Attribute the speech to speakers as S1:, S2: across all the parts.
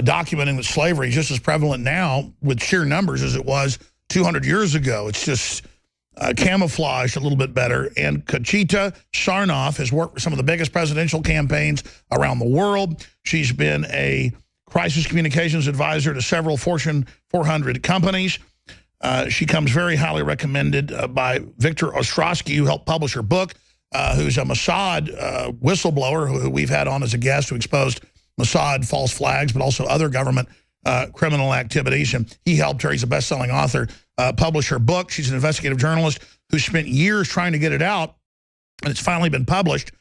S1: documenting that slavery is just as prevalent now with sheer numbers as it was 200 years ago. It's just camouflaged a little bit better. And Conchita Sarnoff has worked with some of the biggest presidential campaigns around the world. She's been a crisis communications advisor to several Fortune 400 companies. She comes very highly recommended by Victor Ostrowski, who helped publish her book, who's a Mossad whistleblower who we've had on as a guest, who exposed Mossad false flags, but also other government criminal activities. And he helped her. He's a best-selling author, publish her book. She's an investigative journalist who spent years trying to get it out, and it's finally been published.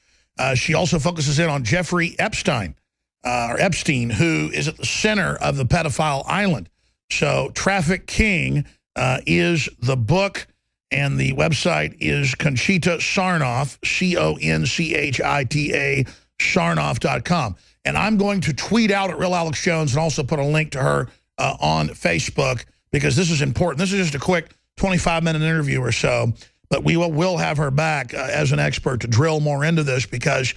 S1: She also focuses in on Jeffrey Epstein, who is at the center of the pedophile island. So Traffic King is the book, and the website is Conchita Sarnoff, C-O-N-C-H-I-T-A, Sarnoff.com. And I'm going to tweet out at Real Alex Jones and also put a link to her on Facebook, because this is important. This is just a quick 25-minute interview or so, but we will have her back as an expert to drill more into this, because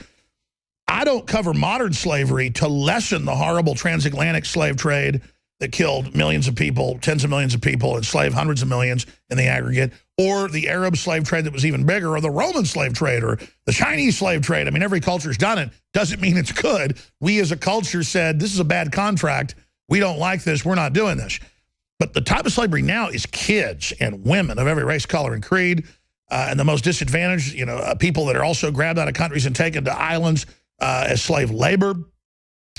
S1: I don't cover modern slavery to lessen the horrible transatlantic slave trade that killed millions of people, tens of millions of people, enslaved hundreds of millions in the aggregate, or the Arab slave trade that was even bigger, or the Roman slave trade, or the Chinese slave trade. I mean, every culture's done it. Doesn't mean it's good. We as a culture said, this is a bad contract. We don't like this. We're not doing this. But the type of slavery now is kids and women of every race, color, and creed, and the most disadvantaged, people that are also grabbed out of countries and taken to islands as slave labor.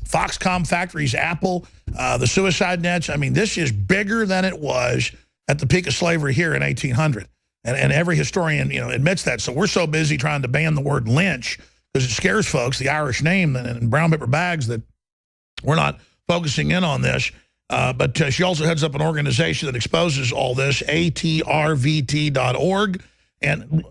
S1: Foxconn factories, Apple, the suicide nets. I mean, this is bigger than it was at the peak of slavery here in 1800. And every historian, admits that. So we're so busy trying to ban the word lynch because it scares folks, the Irish name and brown paper bags, that we're not focusing in on this. But she also heads up an organization that exposes all this, atrvt.org. And,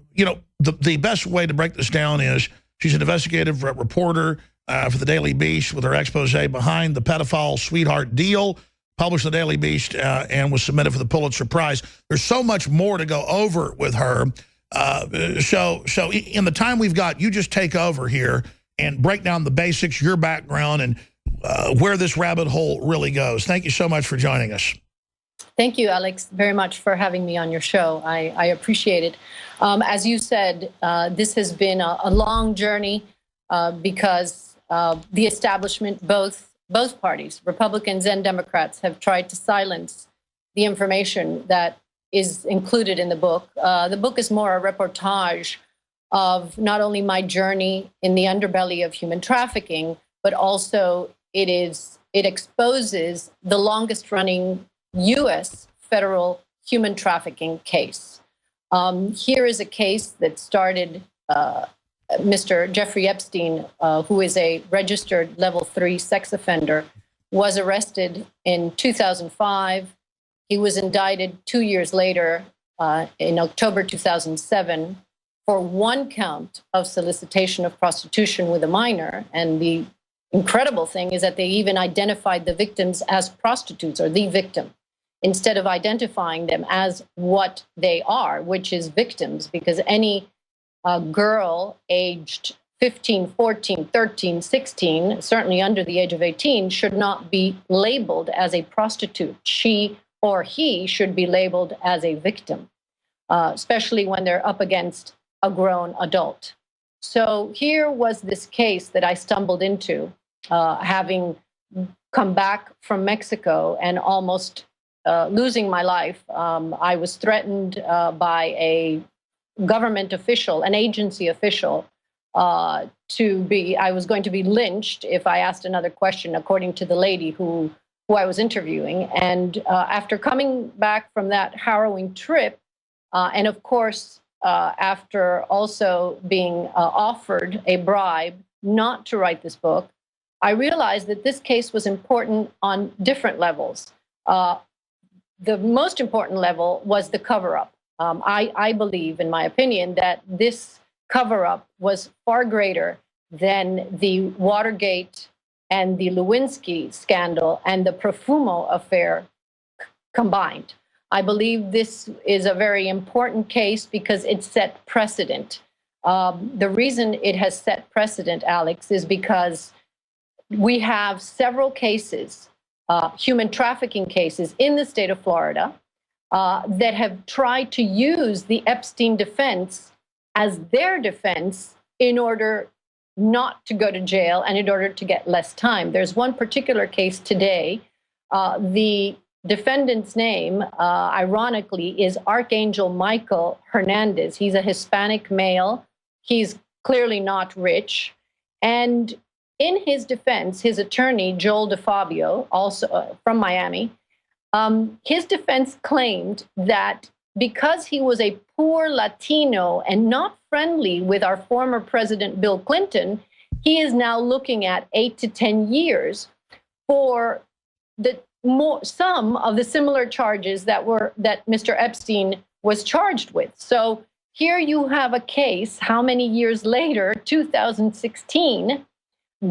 S1: the best way to break this down is she's an investigative reporter for the Daily Beast with her expose behind the pedophile sweetheart deal, published in the Daily Beast, and was submitted for the Pulitzer Prize. There's so much more to go over with her. So in the time we've got, you just take over here and break down the basics, your background, and where this rabbit hole really goes. Thank you so much for joining us.
S2: Thank you, Alex, very much for having me on your show. I appreciate it. As you said, this has been a long journey because the establishment, both parties, Republicans and Democrats, have tried to silence the information that is included in the book. The book is more a reportage of not only my journey in the underbelly of human trafficking, but also it exposes the longest running U.S. federal human trafficking case. Here is a case that started Mr. Jeffrey Epstein, who is a registered level 3 sex offender, was arrested in 2005. He was indicted 2 years later in October 2007 for one count of solicitation of prostitution with a minor. And the incredible thing is that they even identified the victims as prostitutes, or the victim, instead of identifying them as what they are, which is victims, because any girl aged 15, 14, 13, 16, certainly under the age of 18, should not be labeled as a prostitute. She or he should be labeled as a victim, especially when they're up against a grown adult. So here was this case that I stumbled into, having come back from Mexico and almost losing my life. I was threatened by a government official, an agency official, I was going to be lynched if I asked another question, according to the lady who I was interviewing. And after coming back from that harrowing trip, and of course, after also being offered a bribe not to write this book, I realized that this case was important on different levels. The most important level was the cover-up. I believe, in my opinion, that this cover-up was far greater than the Watergate and the Lewinsky scandal and the Profumo affair combined. I believe this is a very important case because it set precedent. The reason it has set precedent, Alex, is because we have several cases human trafficking cases in the state of Florida that have tried to use the Epstein defense as their defense in order not to go to jail and in order to get less time. There's one particular case today. The defendant's name, ironically, is Archangel Michael Hernandez. He's a Hispanic male. He's clearly not rich. And in his defense, his attorney, Joel DeFabio, also from Miami, his defense claimed that because he was a poor Latino and not friendly with our former President Bill Clinton, he is now looking at 8 to 10 years for some of the similar charges that Mr. Epstein was charged with. So here you have a case, how many years later, 2016,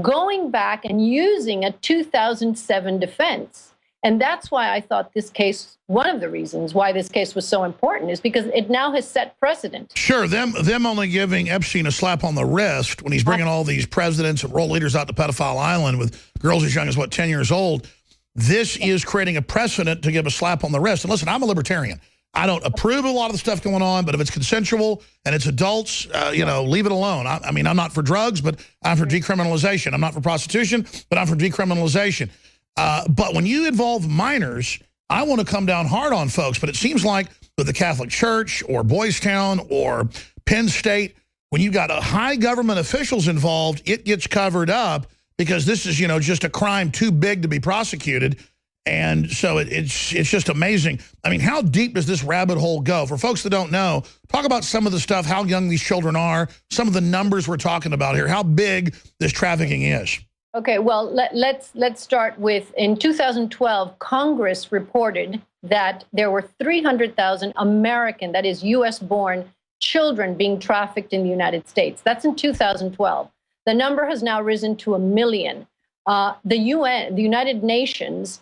S2: going back and using a 2007 defense. And that's why I thought this case, one of the reasons why this case was so important is because it now has set precedent.
S1: Sure, them only giving Epstein a slap on the wrist when he's bringing all these presidents and world leaders out to Pedophile Island with girls as young as, 10 years old. This is creating a precedent to give a slap on the wrist. And listen, I'm a libertarian. I don't approve of a lot of the stuff going on, but if it's consensual and it's adults, leave it alone. I mean, I'm not for drugs, but I'm for decriminalization. I'm not for prostitution, but I'm for decriminalization. But when you involve minors, I want to come down hard on folks. But it seems like with the Catholic Church or Boys Town or Penn State, when you got high government officials involved, it gets covered up because this is, just a crime too big to be prosecuted. And so it's just amazing. I mean, how deep does this rabbit hole go? For folks that don't know, talk about some of the stuff, how young these children are, some of the numbers we're talking about here, how big this trafficking is.
S2: Okay, well, let's start with, in 2012, Congress reported that there were 300,000 American, that is U.S.-born, children being trafficked in the United States. That's in 2012. The number has now risen to 1 million. The United Nations,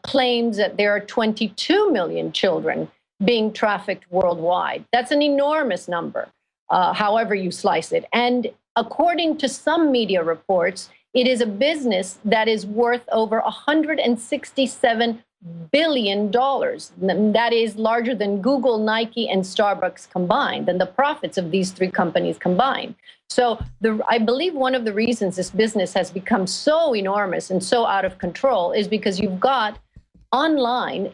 S2: claims that there are 22 million children being trafficked worldwide. That's an enormous number, however you slice it. And according to some media reports, it is a business that is worth over $167 billion. That is larger than Google, Nike, and Starbucks combined, than the profits of these three companies combined. So I believe one of the reasons this business has become so enormous and so out of control is because you've got online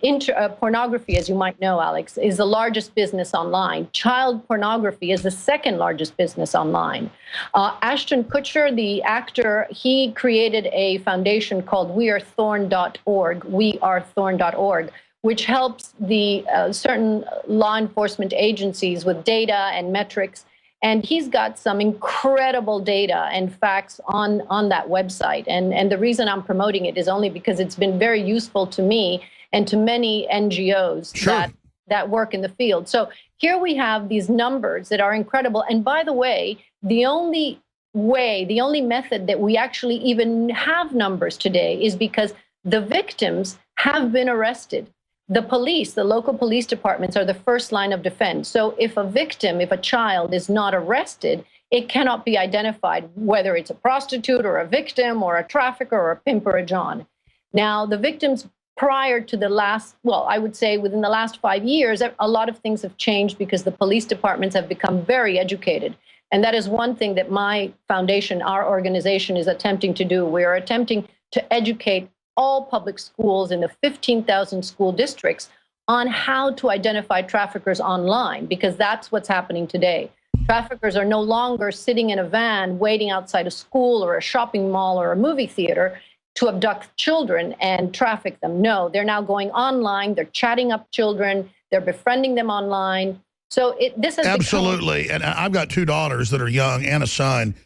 S2: pornography, as you might know, Alex, is the largest business online. Child pornography is the second largest business online. Ashton Kutcher, the actor, he created a foundation called wearethorn.org, wearethorn.org, which helps the certain law enforcement agencies with data and metrics. And he's got some incredible data and facts on that website. And the reason I'm promoting it is only because it's been very useful to me and to many NGOs that work in the field. So here we have these numbers that are incredible. And by the way, the only method that we actually even have numbers today is because the victims have been arrested. The police, the local police departments are the first line of defense. So if a child is not arrested, it cannot be identified whether it's a prostitute or a victim or a trafficker or a pimp or a John. Now, the victims prior to I would say within the last 5 years, a lot of things have changed because the police departments have become very educated. And that is one thing that my foundation, our organization, is attempting to do. We are attempting to educate all public schools in the 15,000 school districts on how to identify traffickers online, because that's what's happening today. Traffickers are no longer sitting in a van waiting outside a school or a shopping mall or a movie theater to abduct children and traffic them. No, they're now going online, they're chatting up children, they're befriending them online. So this has
S1: absolutely, and I've got 2 daughters that are young and a son,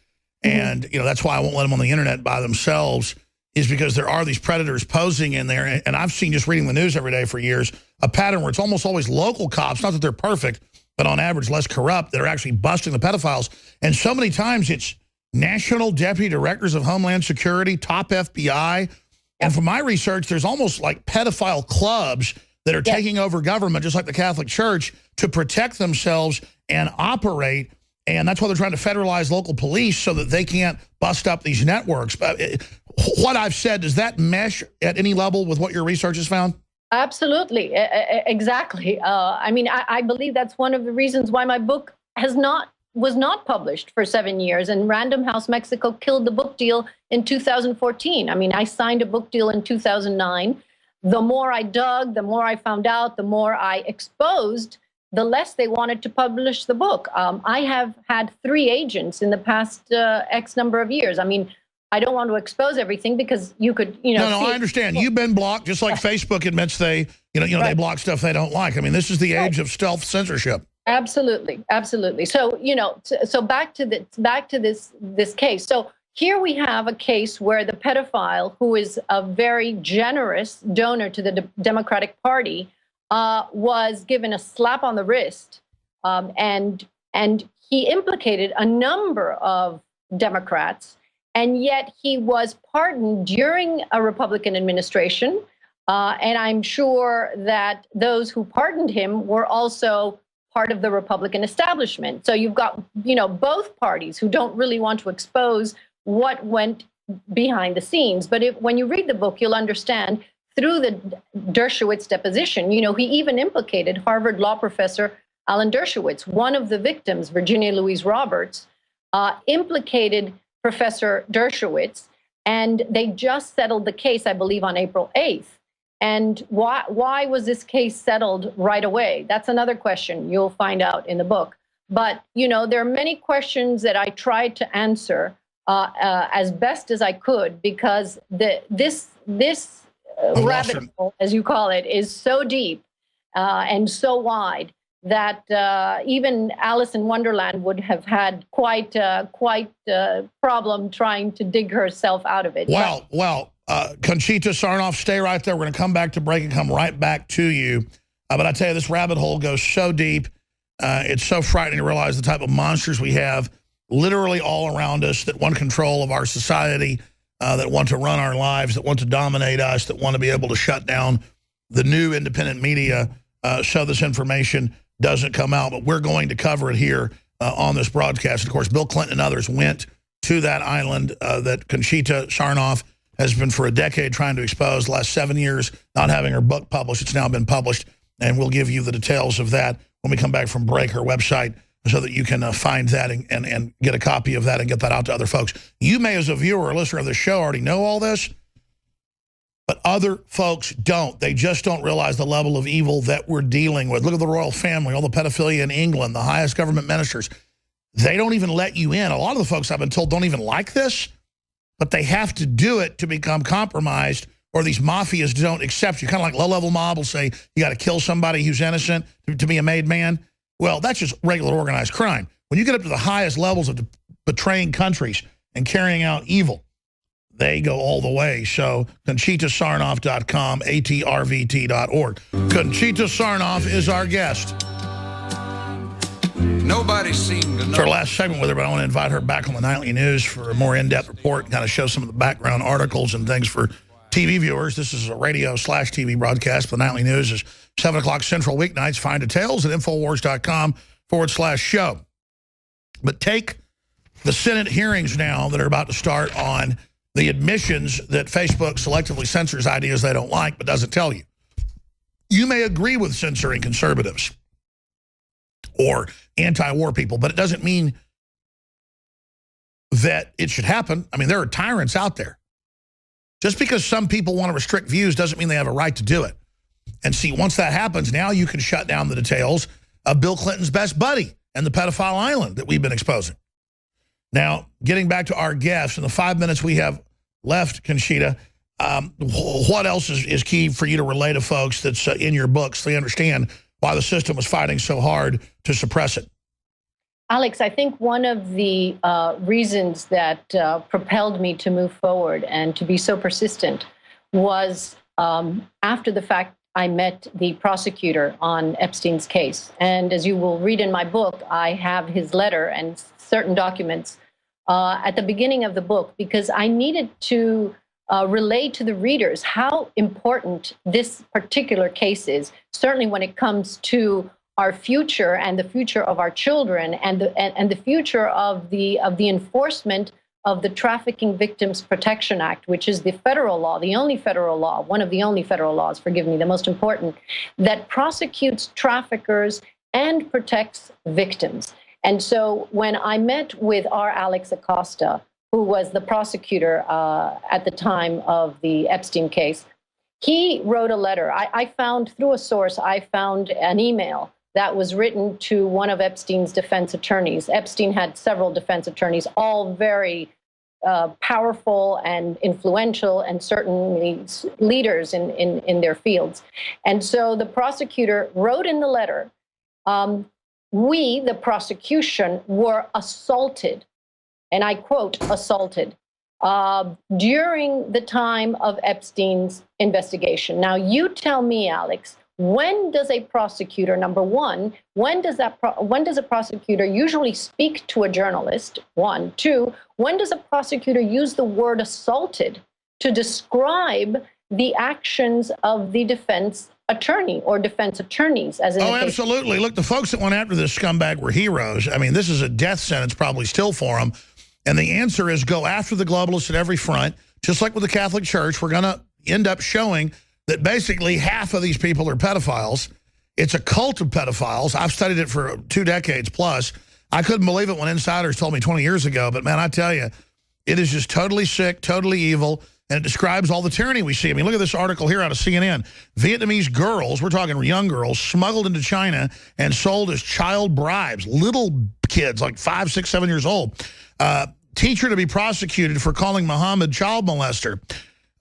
S1: and that's why I won't let them on the internet by themselves, is because there are these predators posing in there. And I've seen, just reading the news every day for years, a pattern where it's almost always local cops, not that they're perfect, but on average less corrupt, that are actually busting the pedophiles. And so many times it's national deputy directors of Homeland Security, top FBI. And from my research, there's almost like pedophile clubs that are taking over government, just like the Catholic Church, to protect themselves and operate. And that's why they're trying to federalize local police so that they can't bust up these networks. But what I've said, does that mesh at any level with what your research has found?
S2: Absolutely, exactly. I mean, I believe that's one of the reasons why my book was not published for 7 years, and Random House Mexico killed the book deal in 2014. I mean, I signed a book deal in 2009. The more I dug, the more I found out, the more I exposed, the less they wanted to publish the book. I have had 3 agents in the past X number of years. I mean, I don't want to expose everything because you could,
S1: No, I understand. You've been blocked, just like Facebook admits they, they block stuff they don't like. I mean, this is the age of stealth censorship.
S2: Absolutely, absolutely. So, so back to this case. So here we have a case where the pedophile, who is a very generous donor to the Democratic Party, was given a slap on the wrist, and he implicated a number of Democrats. And yet he was pardoned during a Republican administration. And I'm sure that those who pardoned him were also part of the Republican establishment. So you've got, both parties who don't really want to expose what went behind the scenes. But when you read the book, you'll understand through the Dershowitz deposition, he even implicated Harvard law professor Alan Dershowitz, one of the victims, Virginia Louise Roberts, implicated Professor Dershowitz, and they just settled the case, I believe, on April 8th. And why was this case settled right away? That's another question you'll find out in the book. But, there are many questions that I tried to answer as best as I could, because this rabbit hole, as you call it, is so deep and so wide that even Alice in Wonderland would have had quite a problem trying to dig herself out of it.
S1: Well, Conchita Sarnoff, stay right there. We're going to come back to break and come right back to you. But I tell you, this rabbit hole goes so deep. It's so frightening to realize the type of monsters we have literally all around us that want control of our society, that want to run our lives, that want to dominate us, that want to be able to shut down the new independent media so this information doesn't come out. But we're going to cover it here on this broadcast. Of course, Bill Clinton and others went to that island that Conchita Sarnoff has been for a decade trying to expose. The last 7 years not having her book published. It's now been published, and we'll give you the details of that when we come back from break, her website, so that you can find that and get a copy of that and get that out to other folks. You may, as a viewer or listener of the show, already know all this, but other folks don't. They just don't realize the level of evil that we're dealing with. Look at the royal family, all the pedophilia in England, the highest government ministers. They don't even let you in. A lot of the folks I've been told don't even like this, but they have to do it to become compromised, or these mafias don't accept you. Kind of like low-level mob will say, you got to kill somebody who's innocent to be a made man. Well, that's just regular organized crime. When you get up to the highest levels of betraying countries and carrying out evil, they go all the way. So ConchitaSarnoff.com, ATRVT.org. Conchita Sarnoff is our guest.
S3: Nobody seemed to know.
S1: It's our last segment with her, but I want to invite her back on the Nightly News for a more in-depth report and kind of show some of the background articles and things for TV viewers. This is a radio/TV broadcast. The Nightly News is 7 o'clock Central weeknights. Find details at Infowars.com/show. But take the Senate hearings now that are about to start on the admissions that Facebook selectively censors ideas they don't like but doesn't tell you. You may agree with censoring conservatives or anti-war people, but it doesn't mean that it should happen. I mean, there are tyrants out there. Just because some people want to restrict views doesn't mean they have a right to do it. And see, once that happens, now you can shut down the details of Bill Clinton's best buddy and the pedophile island that we've been exposing. Now, getting back to our guests, in the 5 minutes we have left, Conchita, what else is key for you to relay to folks that's in your books so they understand why the system was fighting so hard to suppress it?
S2: Alex, I think one of the reasons that propelled me to move forward and to be so persistent was after the fact I met the prosecutor on Epstein's case. And as you will read in my book, I have his letter and certain documents at the beginning of the book, because I needed to relay to the readers how important this particular case is, certainly when it comes to our future and the future of our children and the future of the enforcement of the Trafficking Victims Protection Act, which is the federal law, the only federal law, one of the only federal laws, forgive me, the most important, that prosecutes traffickers and protects victims. And so when I met with our Alex Acosta, who was the prosecutor at the time of the Epstein case, he wrote a letter. I found, through a source, I found an email that was written to one of Epstein's defense attorneys. Epstein had several defense attorneys, all very powerful and influential, and certainly leaders in their fields. And so the prosecutor wrote in the letter, we, the prosecution, were assaulted, and I quote, assaulted, during the time of Epstein's investigation. Now, you tell me, Alex, when does a prosecutor, number one, when does a prosecutor usually speak to a journalist? One. Two, when does a prosecutor use the word assaulted to describe the actions of the defense attorney or defense attorneys? As in
S1: absolutely. Look, the folks that went after this scumbag were heroes. I mean, this is a death sentence probably still for them. And the answer is go after the globalists at every front. Just like with the Catholic Church, we're going to end up showing that basically half of these people are pedophiles. It's a cult of pedophiles. I've studied it for 2 decades plus. I couldn't believe it when insiders told me 20 years ago. But, man, I tell you, it is just totally sick, totally evil, and it describes all the tyranny we see. I mean, look at this article here out of CNN. Vietnamese girls, we're talking young girls, smuggled into China and sold as child bribes. Little kids, like 5, 6, 7 years old. Teacher to be prosecuted for calling Muhammad child molester.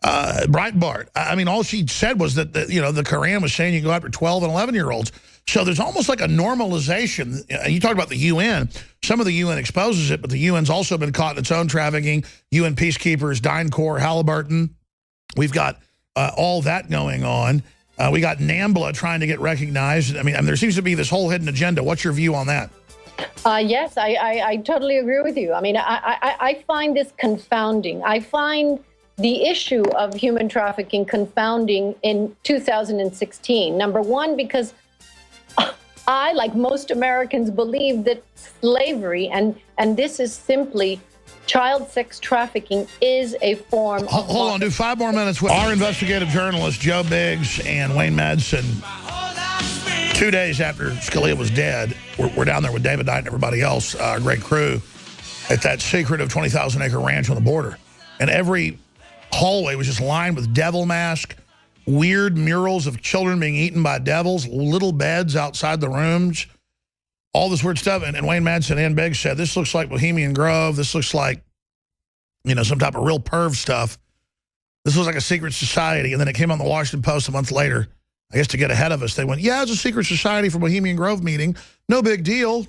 S1: Breitbart. I mean, all she said was that, the Quran was saying you go after 12 and 11-year-olds. So there's almost like a normalization. You talk about the UN. Some of the UN exposes it, but the UN's also been caught in its own trafficking. UN peacekeepers, DynCorp, Halliburton. We've got all that going on. We got NAMBLA trying to get recognized. I mean, there seems to be this whole hidden agenda. What's your view on that?
S2: Yes, I totally agree with you. I mean, I find this confounding. I find the issue of human trafficking confounding in 2016. Number one, because I, like most Americans, believe that slavery, and this is simply child sex trafficking, is a form of...
S1: Hold on, do 5 more minutes with our investigative journalists, Joe Biggs and Wayne Madsen. 2 days after Scalia was dead, we're down there with David Knight and everybody else, our great crew, at that secretive 20,000-acre ranch on the border. And every hallway was just lined with devil masks, weird murals of children being eaten by devils, little beds outside the rooms, all this weird stuff. And Wayne Madsen and Biggs said, this looks like Bohemian Grove. This looks like, some type of real perv stuff. This looks like a secret society. And then it came on the Washington Post a month later, I guess to get ahead of us. They went, yeah, it's a secret society for Bohemian Grove meeting. No big deal.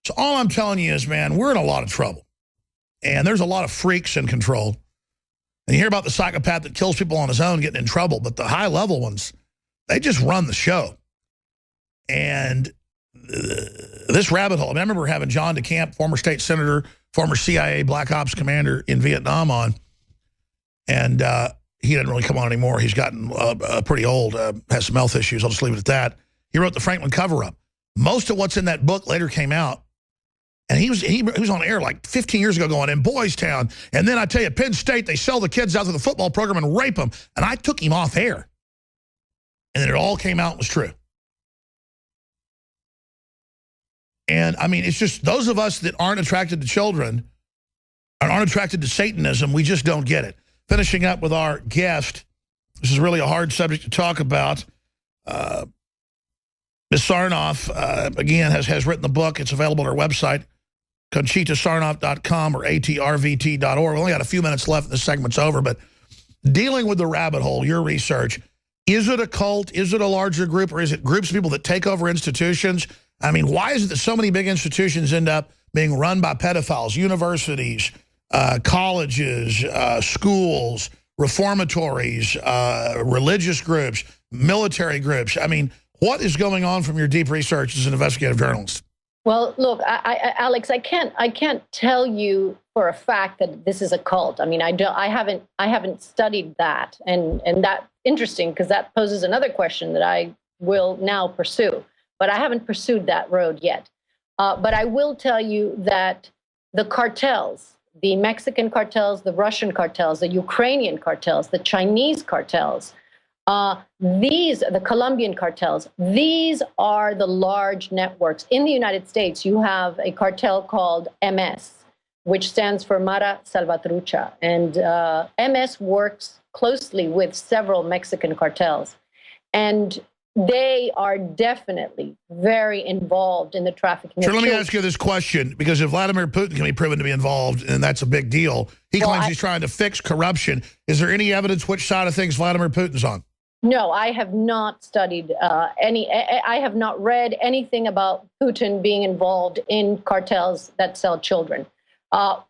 S1: So all I'm telling you is, man, we're in a lot of trouble. And there's a lot of freaks in control. And you hear about the psychopath that kills people on his own getting in trouble, but the high-level ones, they just run the show. And this rabbit hole, I remember having John DeCamp, former state senator, former CIA Black Ops commander in Vietnam on, and he doesn't really come on anymore. He's gotten pretty old, has some health issues. I'll just leave it at that. He wrote The Franklin Cover-Up. Most of what's in that book later came out. And he was on air like 15 years ago going, in Boys Town. And then I tell you, Penn State, they sell the kids out to the football program and rape them. And I took him off air. And then it all came out and was true. And, I mean, it's just those of us that aren't attracted to children and aren't attracted to Satanism, we just don't get it. Finishing up with our guest, this is really a hard subject to talk about. Ms. Sarnoff, again, has written the book. It's available on her website, ConchitaSarnoff.com or atrvt.org. We only got a few minutes left. This segment's over, but dealing with the rabbit hole, your research, is it a cult? Is it a larger group? Or is it groups of people that take over institutions? I mean, why is it that so many big institutions end up being run by pedophiles, universities, colleges, schools, reformatories, religious groups, military groups? I mean, what is going on from your deep research as an investigative journalist?
S2: Well, look, Alex, I can't tell you for a fact that this is a cult. I mean, I haven't studied that, and that's interesting because that poses another question that I will now pursue. But I haven't pursued that road yet. But I will tell you that the cartels, the Mexican cartels, the Russian cartels, the Ukrainian cartels, the Chinese cartels, the Colombian cartels, these are the large networks. In the United States, you have a cartel called MS, which stands for Mara Salvatrucha. And MS works closely with several Mexican cartels. And they are definitely very involved in the trafficking of
S1: Sure, let me
S2: children.
S1: ask you this question, because if Vladimir Putin can be proven to be involved, and that's a big deal, he claims he's trying to fix corruption. Is there any evidence which side of things Vladimir Putin's on?
S2: No, I have not studied I have not read anything about Putin being involved in cartels that sell children.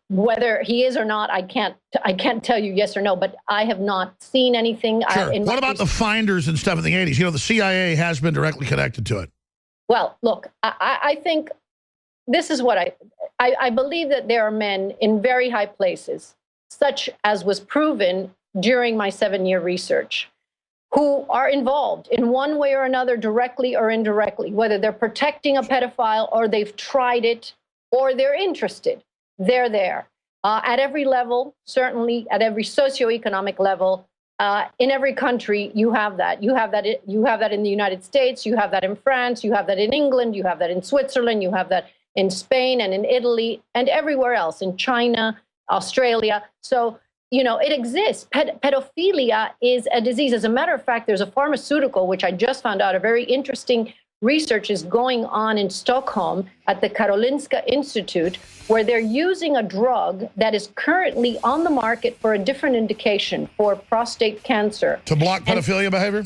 S2: Whether he is or not, I can't tell you yes or no, but I have not seen anything.
S1: Sure. What about the finders and stuff in the 80s? You know, the CIA has been directly connected to it.
S2: Well, look, I think this is what I believe that there are men in very high places, such as was proven during my 7-year research, who are involved in one way or another, directly or indirectly, whether they're protecting a pedophile or they've tried it or they're interested. They're there at every level, certainly at every socioeconomic level. In every country, you have that. You have that in the United States. You have that in France. You have that in England. You have that in Switzerland. You have that in Spain and in Italy and everywhere else, in China, Australia. So, you know, it exists. Pedophilia is a disease. As a matter of fact, there's a pharmaceutical, which I just found out, a very interesting research is going on in Stockholm at the Karolinska Institute, where they're using a drug that is currently on the market for a different indication for prostate cancer.
S1: To block pedophilia behavior?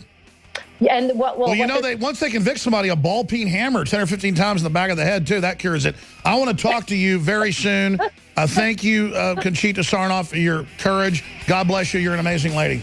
S2: Yeah, and
S1: well, you know, once they convict somebody, a ball-peen hammer 10 or 15 times in the back of the head, too, that cures it. I want to talk to you very soon. Thank you, Conchita Sarnoff, for your courage. God bless you. You're an amazing lady.